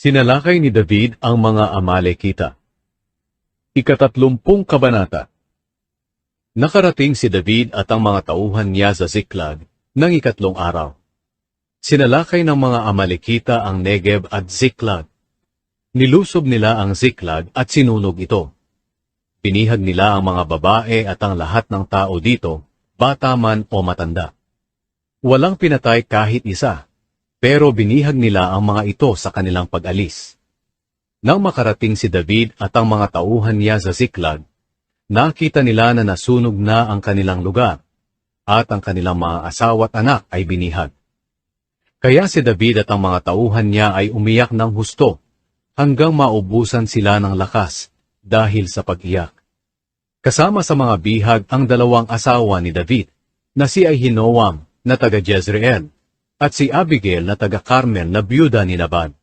Sinalakay ni David ang mga Amalekita. Ika-30 kabanata. Nakarating si David at ang mga tauhan niya sa Ziklag ng ikatlong araw. Sinalakay ng mga Amalekita ang Negeb at Ziklag. Nilusob nila ang Ziklag at sinunog ito. Pinihag nila ang mga babae at ang lahat ng tao dito, bata man o matanda. Walang pinatay kahit isa. Pero binihag nila ang mga ito sa kanilang pag-alis. Nang makarating si David at ang mga tauhan niya sa Ziklag, nakita nila na nasunog na ang kanilang lugar, at ang kanilang mga asawa at anak ay binihag. Kaya si David at ang mga tauhan niya ay umiyak ng husto, hanggang maubusan sila ng lakas dahil sa pag-iyak. Kasama sa mga bihag ang dalawang asawa ni David, na si Ahinoam na taga Jezreel, at si Abigail na taga Carmel na byuda ni Nabal.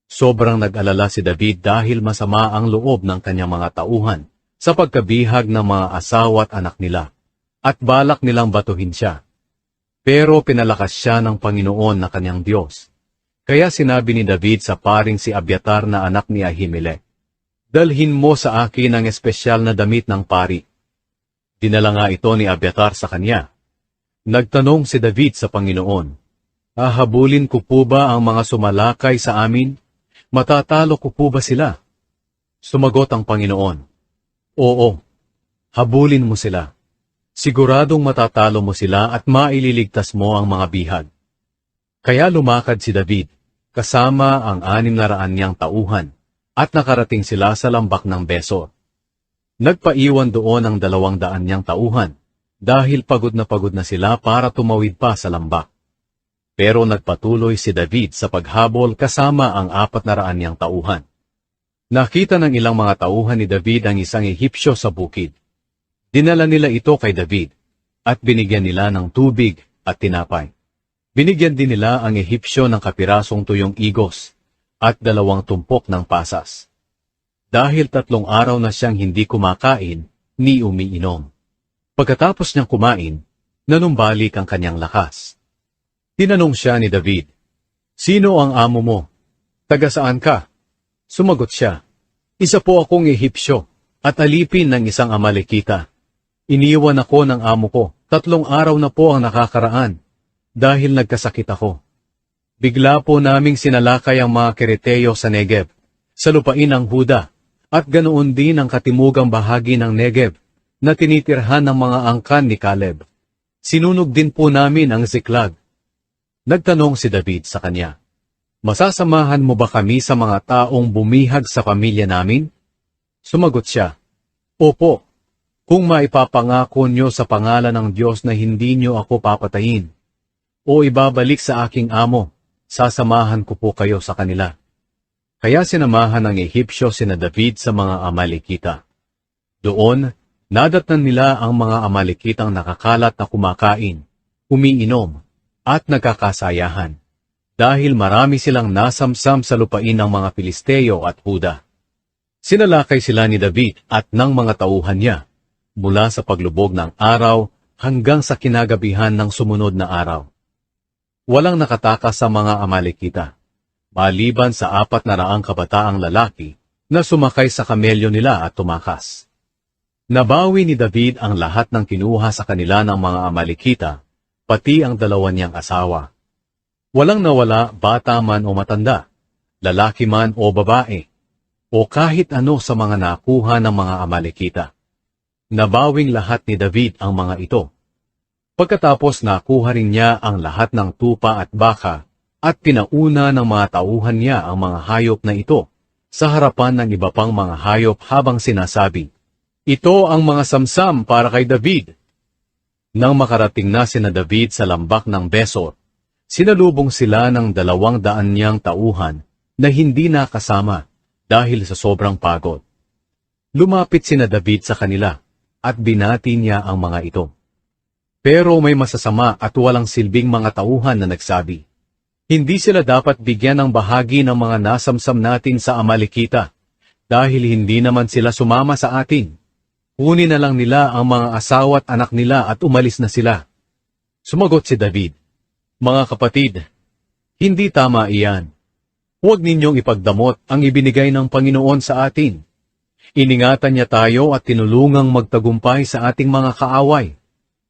Sobrang nag-alala si David dahil masama ang loob ng kanyang mga tauhan sa pagkabihag ng mga asawa at anak nila, at balak nilang batuhin siya. Pero pinalakas siya ng Panginoon na kanyang Diyos. Kaya sinabi ni David sa paring si Abiatar na anak ni Ahimelech, "Dalhin mo sa akin ang espesyal na damit ng pari." Dinala nga ito ni Abiatar sa kanya. Nagtanong si David sa Panginoon, "Hahabulin ko po ba ang mga sumalakay sa amin? Matatalo ko po ba sila?" Sumagot ang Panginoon, "Oo, habulin mo sila. Siguradong matatalo mo sila at maililigtas mo ang mga bihag." Kaya lumakad si David, kasama ang 600 niyang tauhan, at nakarating sila sa lambak ng Besor. Nagpaiwan doon ang 200 niyang tauhan, dahil pagod na sila para tumawid pa sa lambak. Pero nagpatuloy si David sa paghabol kasama ang 400 niyang tauhan. Nakita ng ilang mga tauhan ni David ang isang Ehipsyo sa bukid. Dinala nila ito kay David, at binigyan nila ng tubig at tinapay. Binigyan din nila ang Ehipsyo ng kapirasong tuyong igos, at 2 tumpok ng pasas. Dahil 3 araw na siyang hindi kumakain, ni umiinom. Pagkatapos niyang kumain, nanumbalik ang kanyang lakas. Tinanong siya ni David, "Sino ang amo mo? Taga saan ka?" Sumagot siya, "Isa po akong Ehipsyo, at alipin ng isang Amalekita. Iniwan ako ng amo ko, 3 araw na po ang nakakaraan, dahil nagkasakit ako. Bigla po naming sinalakay ang mga Kereteo sa Negeb, sa lupain ng Huda, at ganoon din ang katimugang bahagi ng Negeb, na tinitirhan ng mga angkan ni Caleb. Sinunog din po namin ang Ziklag." Nagtanong si David sa kanya, "Masasamahan mo ba kami sa mga taong bumihag sa pamilya namin?" Sumagot siya, "Opo, kung maipapangako nyo sa pangalan ng Diyos na hindi nyo ako papatayin, o ibabalik sa aking amo, sasamahan ko po kayo sa kanila." Kaya sinamahan ng Ehipsyo sina David sa mga Amalekita. Doon, nadatnan nila ang mga Amalekitang nakakalat na kumakain, umiinom, at nagkakasayahan, dahil marami silang nasamsam sa lupain ng mga Pilisteo at Huda. Sinalakay sila ni David at ng mga tauhan niya, mula sa paglubog ng araw hanggang sa kinagabihan ng sumunod na araw. Walang nakatakas sa mga Amalekita, maliban sa 400 kabataang lalaki na sumakay sa kamelyo nila at tumakas. Nabawi ni David ang lahat ng kinuha sa kanila ng mga Amalekita, pati ang 2 niyang asawa. Walang nawala, bata man o matanda, lalaki man o babae, o kahit ano sa mga nakuha ng mga Amalekita. Nabawing lahat ni David ang mga ito. Pagkatapos nakuha rin niya ang lahat ng tupa at baka, at pinauna ng mga tauhan niya ang mga hayop na ito, sa harapan ng iba pang mga hayop habang sinasabi, "Ito ang mga samsam para kay David." Nang makarating na sina David sa lambak ng Besor, sinalubong sila ng 200 niyang tauhan na hindi nakasama dahil sa sobrang pagod. Lumapit sina David sa kanila at binati niya ang mga ito. Pero may masasama at walang silbing mga tauhan na nagsabi, "Hindi sila dapat bigyan ng bahagi ng mga nasamsam natin sa Amalekita, dahil hindi naman sila sumama sa atin. Kunin na lang nila ang mga asawa at anak nila at umalis na sila." Sumagot si David, "Mga kapatid, hindi tama iyan. Huwag ninyong ipagdamot ang ibinigay ng Panginoon sa atin. Iningatan niya tayo at tinulungang magtagumpay sa ating mga kaaway.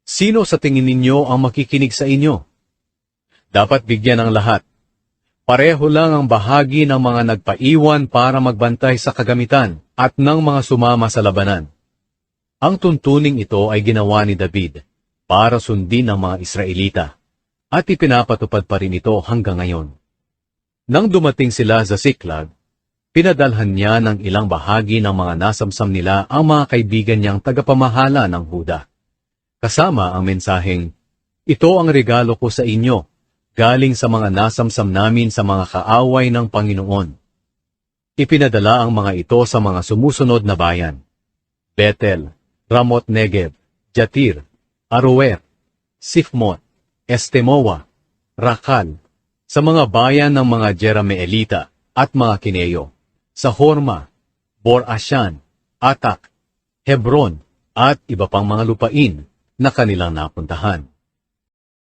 Sino sa tingin ninyo ang makikinig sa inyo? Dapat bigyan ng lahat. Pareho lang ang bahagi ng mga nagpaiwan para magbantay sa kagamitan at ng mga sumama sa labanan. Ang tuntuning ito ay ginawa ni David para sundin ng mga Israelita at ipinapatupad pa rin ito hanggang ngayon. Nang dumating sila sa Siklag, pinadalhan niya ng ilang bahagi ng mga nasamsam nila ang mga kaibigan niyang tagapamahala ng Huda. Kasama ang mensaheng, "Ito ang regalo ko sa inyo, galing sa mga nasamsam namin sa mga kaaway ng Panginoon." Ipinadala ang mga ito sa mga sumusunod na bayan: Bethel, Ramoth Negev, Jatir, Aroer, Sifmot, Estemoa, Rakal, sa mga bayan ng mga Jerameelita at mga Kineyo, sa Horma, Bor-Ashan, Atak, Hebron, at iba pang mga lupain na kanilang napuntahan.